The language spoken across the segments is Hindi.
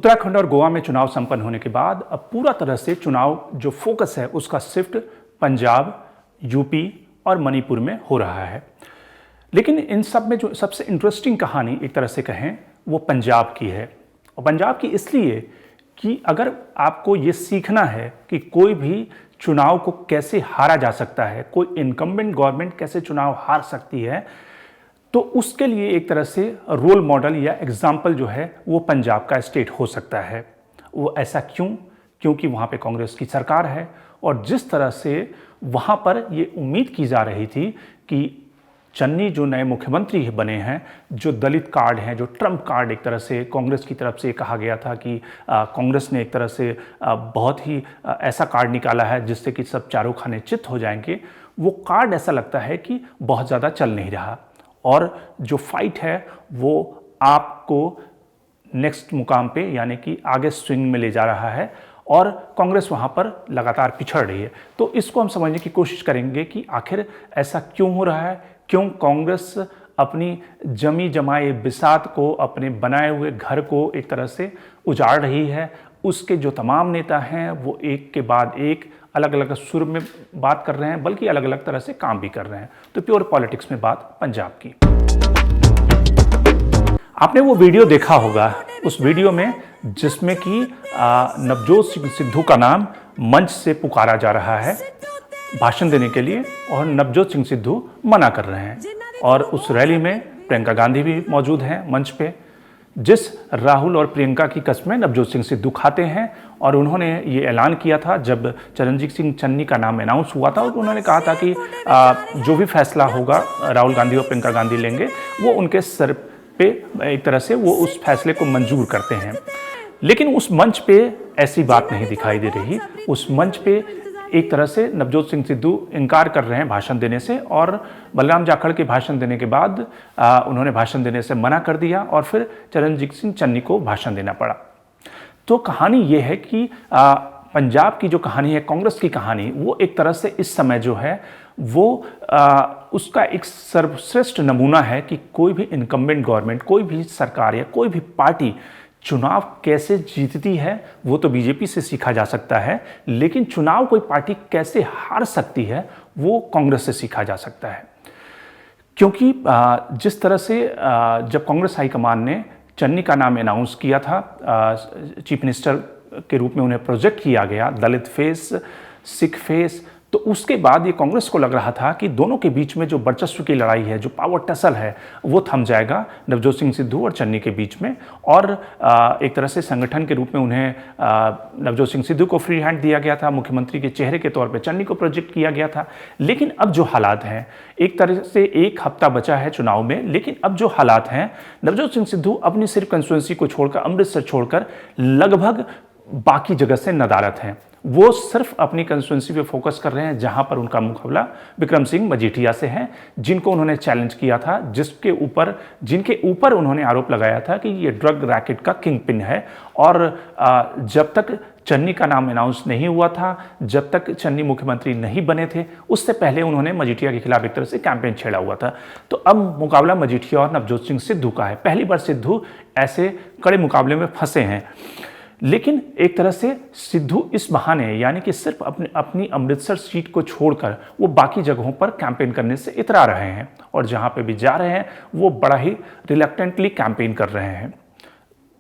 उत्तराखंड और गोवा में चुनाव संपन्न होने के बाद अब पूरा तरह से चुनाव जो फोकस है उसका शिफ्ट पंजाब, यूपी और मणिपुर में हो रहा है। लेकिन इन सब में जो सबसे इंटरेस्टिंग कहानी एक तरह से कहें वो पंजाब की है। और पंजाब की इसलिए कि अगर आपको ये सीखना है कि कोई भी चुनाव को कैसे हारा जा सकता है, कोई इनकम्बेंट गवर्नमेंट कैसे चुनाव हार सकती है, तो उसके लिए एक तरह से रोल मॉडल या एग्जाम्पल जो है वो पंजाब का स्टेट हो सकता है। वो ऐसा क्यों? क्योंकि वहाँ पे कांग्रेस की सरकार है और जिस तरह से वहाँ पर ये उम्मीद की जा रही थी कि चन्नी जो नए मुख्यमंत्री बने हैं, जो दलित कार्ड हैं, जो ट्रम्प कार्ड एक तरह से कांग्रेस की तरफ से कहा गया था कि कांग्रेस ने एक तरह से बहुत ही ऐसा कार्ड निकाला है जिससे कि सब चारों खाने चित हो जाएंगे, वो कार्ड ऐसा लगता है कि बहुत ज़्यादा चल नहीं रहा और जो फाइट है वो आपको नेक्स्ट मुकाम पे यानी कि आगे स्विंग में ले जा रहा है और कांग्रेस वहाँ पर लगातार पिछड़ रही है। तो इसको हम समझने की कोशिश करेंगे कि आखिर ऐसा क्यों हो रहा है, क्यों कांग्रेस अपनी जमी जमाए बिसात को, अपने बनाए हुए घर को एक तरह से उजाड़ रही है। उसके जो तमाम नेता हैं वो एक के बाद एक अलग अलग सुर में बात कर रहे हैं, बल्कि अलग अलग तरह से काम भी कर रहे हैं। तो प्योर पॉलिटिक्स में बात पंजाब की। आपने वो वीडियो देखा होगा, उस वीडियो में जिसमें कि नवजोत सिंह सिद्धू का नाम मंच से पुकारा जा रहा है भाषण देने के लिए और नवजोत सिंह सिद्धू मना कर रहे हैं। और उस रैली में प्रियंका गांधी भी मौजूद हैं मंच पे। जिस राहुल और प्रियंका की कस्में नवजोत सिंह सिद्धू खाते हैं और उन्होंने ये ऐलान किया था जब चरणजीत सिंह चन्नी का नाम अनाउंस हुआ था और उन्होंने कहा था कि जो भी फैसला होगा राहुल गांधी और प्रियंका गांधी लेंगे वो उनके सर पे एक तरह से वो उस फैसले को मंजूर करते हैं। लेकिन उस मंच पे ऐसी बात नहीं दिखाई दे रही। उस मंच पे एक तरह से नवजोत सिंह सिद्धू इनकार कर रहे हैं भाषण देने से और बलराम जाखड़ के भाषण देने के बाद उन्होंने भाषण देने से मना कर दिया और फिर चरणजीत सिंह चन्नी को भाषण देना पड़ा। तो कहानी ये है कि पंजाब की जो कहानी है, कांग्रेस की कहानी, वो एक तरह से इस समय जो है वो उसका एक सर्वश्रेष्ठ नमूना है कि कोई भी इनकम्बेंट गवर्नमेंट, कोई भी सरकार या कोई भी पार्टी चुनाव कैसे जीतती है वो तो बीजेपी से सीखा जा सकता है, लेकिन चुनाव कोई पार्टी कैसे हार सकती है वो कांग्रेस से सीखा जा सकता है। क्योंकि जिस तरह से जब कांग्रेस हाईकमान ने चन्नी का नाम अनाउंस किया था, चीफ मिनिस्टर के रूप में उन्हें प्रोजेक्ट किया गया, दलित फेस, सिख फेस, तो उसके बाद ये कांग्रेस को लग रहा था कि दोनों के बीच में जो वर्चस्व की लड़ाई है, जो पावर टसल है, वो थम जाएगा नवजोत सिंह सिद्धू और चन्नी के बीच में। और एक तरह से संगठन के रूप में उन्हें नवजोत सिंह सिद्धू को फ्री हैंड दिया गया था, मुख्यमंत्री के चेहरे के तौर पे चन्नी को प्रोजेक्ट किया गया था। लेकिन अब जो हालात हैं, एक तरह से एक हफ्ता बचा है चुनाव में, लेकिन अब जो हालात हैं, नवजोत सिंह सिद्धू अपनी सिर्फ कंस्टिट्यूंसी को छोड़कर, अमृतसर छोड़कर लगभग बाकी जगह से नदारद हैं। वो सिर्फ अपनी कंस्टिट्यूंसी पे फोकस कर रहे हैं जहां पर उनका मुकाबला विक्रम सिंह मजीठिया से है, जिनको उन्होंने चैलेंज किया था, जिनके ऊपर उन्होंने आरोप लगाया था कि ये ड्रग रैकेट का किंग पिन है। और जब तक चन्नी का नाम अनाउंस नहीं हुआ था, जब तक चन्नी मुख्यमंत्री नहीं बने थे, उससे पहले उन्होंने मजीठिया के खिलाफ एक तरह से कैंपेन छेड़ा हुआ था। तो अब मुकाबला मजीठिया और नवजोत सिंह सिद्धू का है। पहली बार सिद्धू ऐसे कड़े मुकाबले में फंसे हैं, लेकिन एक तरह से सिद्धू इस बहाने यानी कि सिर्फ अपनी अमृतसर सीट को छोड़कर वो बाकी जगहों पर कैंपेन करने से इतरा रहे हैं और जहां पे भी जा रहे हैं वो बड़ा ही रिलक्टेंटली कैंपेन कर रहे हैं।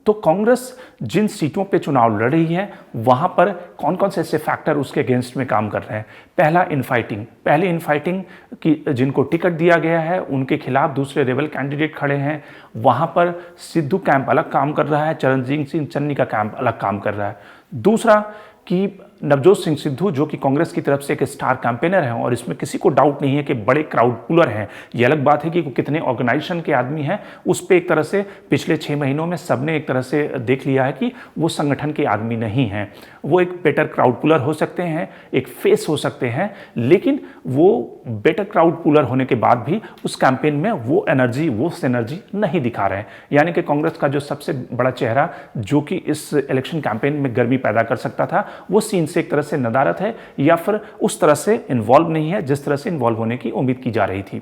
तो कांग्रेस जिन सीटों पे चुनाव लड़ रही है वहां पर कौन कौन से ऐसे फैक्टर उसके अगेंस्ट में काम कर रहे हैं। पहले इनफाइटिंग की जिनको टिकट दिया गया है उनके खिलाफ दूसरे रेबल कैंडिडेट खड़े हैं, वहां पर सिद्धू कैंप अलग काम कर रहा है, चरणजीत सिंह चन्नी का कैंप अलग काम कर रहा है। दूसरा कि नवजोत सिंह सिद्धू जो कि कांग्रेस की तरफ से एक स्टार कैंपेनर हैं और इसमें किसी को डाउट नहीं है कि बड़े क्राउड पुलर हैं। ये अलग बात है कि वो कितने ऑर्गेनाइजेशन के आदमी हैं, उस पर एक तरह से पिछले 6 महीनों में सबने एक तरह से देख लिया है कि वो संगठन के आदमी नहीं हैं। वो एक बेटर क्राउड पुलर हो सकते हैं, एक फेस हो सकते हैं, लेकिन वो बेटर क्राउड पुलर होने के बाद भी उस कैंपेन में वो एनर्जी, वो सिनर्जी नहीं दिखा रहे हैं। यानी कि कांग्रेस का जो सबसे बड़ा चेहरा जो कि इस इलेक्शन कैंपेन में गर्मी पैदा कर सकता था, वो सीन से एक तरह से नदारत है या फिर उस तरह से इन्वॉल्व नहीं है जिस तरह से इन्वॉल्व होने की उम्मीद की जा रही थी।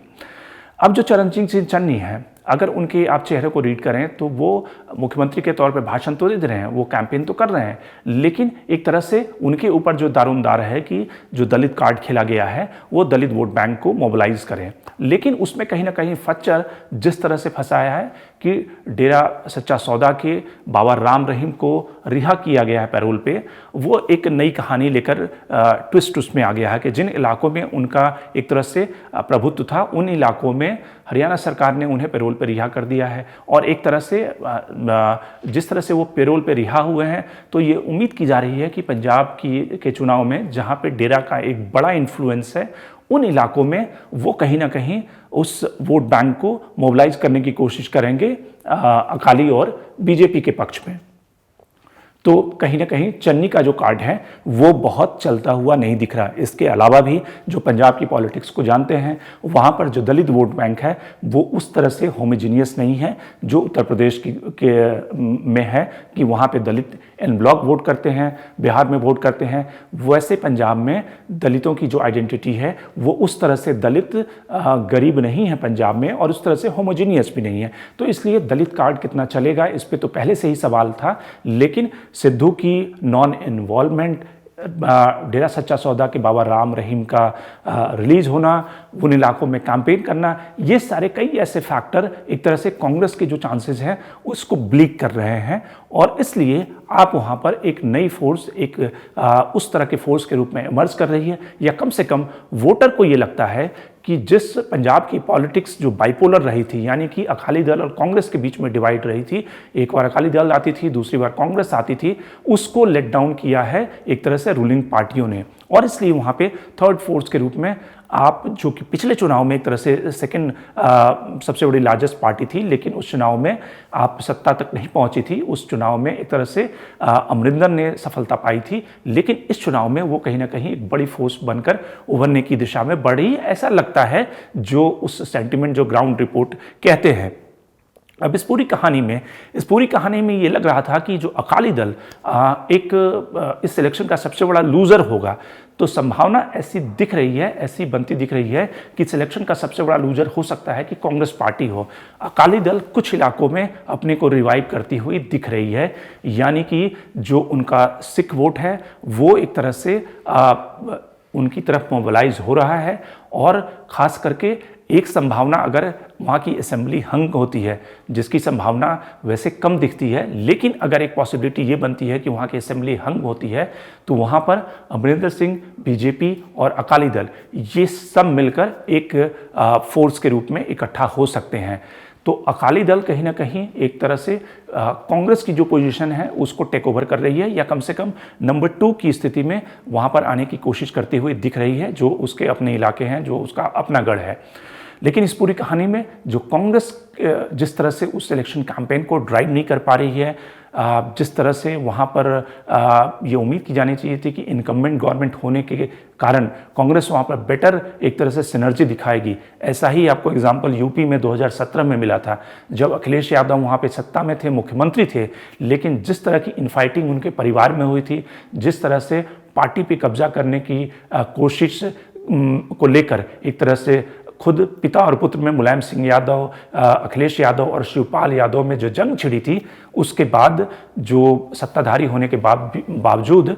अब जो चरणजीत सिंह चन्नी है अगर उनके आप चेहरे को रीड करें तो वो मुख्यमंत्री के तौर पे भाषण तो दे रहे हैं, वो कैंपेन तो कर रहे हैं, लेकिन एक तरह से उनके ऊपर जो दारोमदार है कि जो दलित कार्ड खेला गया है वो दलित वोट बैंक को मोबिलाइज करें। लेकिन उसमें कहीं ना कहीं फच्चर जिस तरह से फंसाया है कि डेरा सच्चा सौदा के बाबा राम रहीम को रिहा किया गया है पैरोल पे, वो एक नई कहानी लेकर ट्विस्ट उसमें आ गया है कि जिन इलाकों में उनका एक तरह से प्रभुत्व था उन इलाकों में हरियाणा सरकार ने उन्हें पैरोल पर रिहा कर दिया है। और एक तरह से जिस तरह से वो पैरोल पर रिहा हुए हैं तो ये उम्मीद की जा रही है कि पंजाब के चुनाव में जहाँ पे डेरा का एक बड़ा इन्फ्लुएंस है उन इलाकों में वो कहीं ना कहीं उस वोट बैंक को मोबिलाइज करने की कोशिश करेंगे अकाली और बीजेपी के पक्ष में। तो कहीं ना कहीं चन्नी का जो कार्ड है वो बहुत चलता हुआ नहीं दिख रहा। इसके अलावा भी जो पंजाब की पॉलिटिक्स को जानते हैं वहाँ पर जो दलित वोट बैंक है वो उस तरह से होमोजीनियस नहीं है जो उत्तर प्रदेश में है कि वहाँ पे दलित एन ब्लॉक वोट करते हैं, बिहार में वोट करते हैं। वैसे पंजाब में दलितों की जो आइडेंटिटी है वो उस तरह से दलित गरीब नहीं है पंजाब में और उस तरह से होमोजीनियस भी नहीं है। तो इसलिए दलित कार्ड कितना चलेगा इस पर तो पहले से ही सवाल था, लेकिन सिद्धू की नॉन इन्वॉल्वमेंट, डेरा सच्चा सौदा के बाबा राम रहीम का रिलीज होना, उन इलाकों में कैंपेन करना, ये सारे कई ऐसे फैक्टर एक तरह से कांग्रेस के जो चांसेस हैं उसको ब्लीक कर रहे हैं। और इसलिए आप वहाँ पर एक नई फोर्स, एक उस तरह के फोर्स के रूप में इमर्ज कर रही है, या कम से कम वोटर को ये लगता है कि जिस पंजाब की पॉलिटिक्स जो बाइपोलर रही थी, यानी कि अकाली दल और कांग्रेस के बीच में डिवाइड रही थी, एक बार अकाली दल आती थी दूसरी बार कांग्रेस आती थी, उसको लेट डाउन किया है एक तरह से रूलिंग पार्टियों ने। और इसलिए वहाँ पे थर्ड फोर्स के रूप में आप, जो कि पिछले चुनाव में एक तरह से सेकंड सबसे बड़ी लार्जेस्ट पार्टी थी, लेकिन उस चुनाव में आप सत्ता तक नहीं पहुंची थी। उस चुनाव में एक तरह से अमरिंदर ने सफलता पाई थी, लेकिन इस चुनाव में वो कहीं ना कहीं एक बड़ी फोर्स बनकर उभरने की दिशा में बढ़ रही है, ऐसा लगता है जो उस सेंटिमेंट जो ग्राउंड रिपोर्ट कहते हैं। अब इस पूरी कहानी में ये लग रहा था कि जो अकाली दल इस सिलेक्शन का सबसे बड़ा लूजर होगा, तो संभावना ऐसी दिख रही है, ऐसी बनती दिख रही है कि सिलेक्शन का सबसे बड़ा लूजर हो सकता है कि कांग्रेस पार्टी हो। अकाली दल कुछ इलाकों में अपने को रिवाइव करती हुई दिख रही है, यानी कि जो उनका सिख वोट है वो एक तरह से उनकी तरफ मोबिलाइज हो रहा है। और ख़ास करके एक संभावना, अगर वहाँ की असेंबली हंग होती है, जिसकी संभावना वैसे कम दिखती है, लेकिन अगर एक पॉसिबिलिटी ये बनती है कि वहाँ की असेंबली हंग होती है, तो वहाँ पर अमरिंदर सिंह, बीजेपी और अकाली दल ये सब मिलकर एक फोर्स के रूप में इकट्ठा हो सकते हैं। तो अकाली दल कहीं ना कहीं एक तरह से कांग्रेस की जो पोजीशन है उसको टेक ओवर कर रही है, या कम से कम नंबर 2 की स्थिति में वहाँ पर आने की कोशिश करती हुई दिख रही है, जो उसके अपने इलाके हैं, जो उसका अपना गढ़ है। लेकिन इस पूरी कहानी में जो कांग्रेस जिस तरह से उस इलेक्शन कैंपेन को ड्राइव नहीं कर पा रही है, जिस तरह से वहाँ पर ये उम्मीद की जानी चाहिए थी कि इनकम्बेंट गवर्नमेंट होने के कारण कांग्रेस वहाँ पर बेटर एक तरह से सिनर्जी दिखाएगी। ऐसा ही आपको एग्जाम्पल यूपी में 2017 में मिला था, जब अखिलेश यादव वहाँ पे सत्ता में थे, मुख्यमंत्री थे, लेकिन जिस तरह की इनफाइटिंग उनके परिवार में हुई थी, जिस तरह से पार्टी पे कब्जा करने की कोशिश को लेकर एक तरह से खुद पिता और पुत्र में मुलायम सिंह यादव, अखिलेश यादव और शिवपाल यादव में जो जंग छिड़ी थी, उसके बाद जो सत्ताधारी होने के बावजूद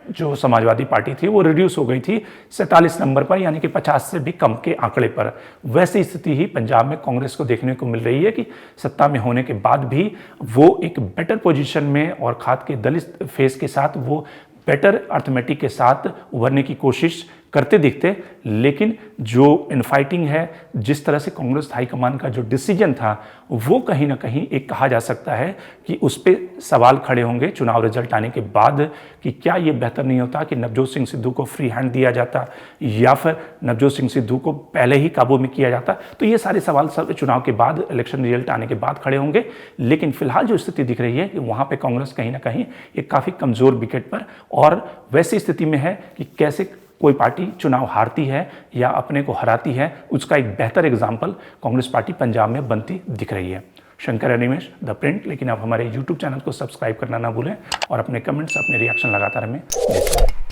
जो समाजवादी पार्टी थी वो रिड्यूस हो गई थी 47 नंबर पर, यानी कि 50 से भी कम के आंकड़े पर। वैसी स्थिति ही पंजाब में कांग्रेस को देखने को मिल रही है कि सत्ता में होने के बाद भी वो एक बेटर पोजीशन में और खाद के दलित फेस के साथ वो बेटर अर्थमेटिक के साथ उभरने की कोशिश करते दिखते। लेकिन जो इनफाइटिंग है, जिस तरह से कांग्रेस हाईकमान का जो डिसीजन था, वो कहीं ना कहीं एक कहा जा सकता है कि उस पर सवाल खड़े होंगे चुनाव रिजल्ट आने के बाद कि क्या ये बेहतर नहीं होता कि नवजोत सिंह सिद्धू को फ्री हैंड दिया जाता, या फिर नवजोत सिंह सिद्धू को पहले ही काबू में किया जाता। तो ये सारे सवाल सब चुनाव के बाद, इलेक्शन रिजल्ट आने के बाद खड़े होंगे। लेकिन फिलहाल जो स्थिति दिख रही है कि वहाँ पर कांग्रेस कहीं ना कहीं एक काफ़ी कमज़ोर विकेट पर और वैसी स्थिति में है कि कैसे कोई पार्टी चुनाव हारती है या अपने को हराती है, उसका एक बेहतर एग्जाम्पल कांग्रेस पार्टी पंजाब में बनती दिख रही है। Shankar Animesh, the print. लेकिन आप हमारे YouTube चैनल को सब्सक्राइब करना ना भूलें और अपने कमेंट्स, अपने रिएक्शन लगातार हमें देते रहें।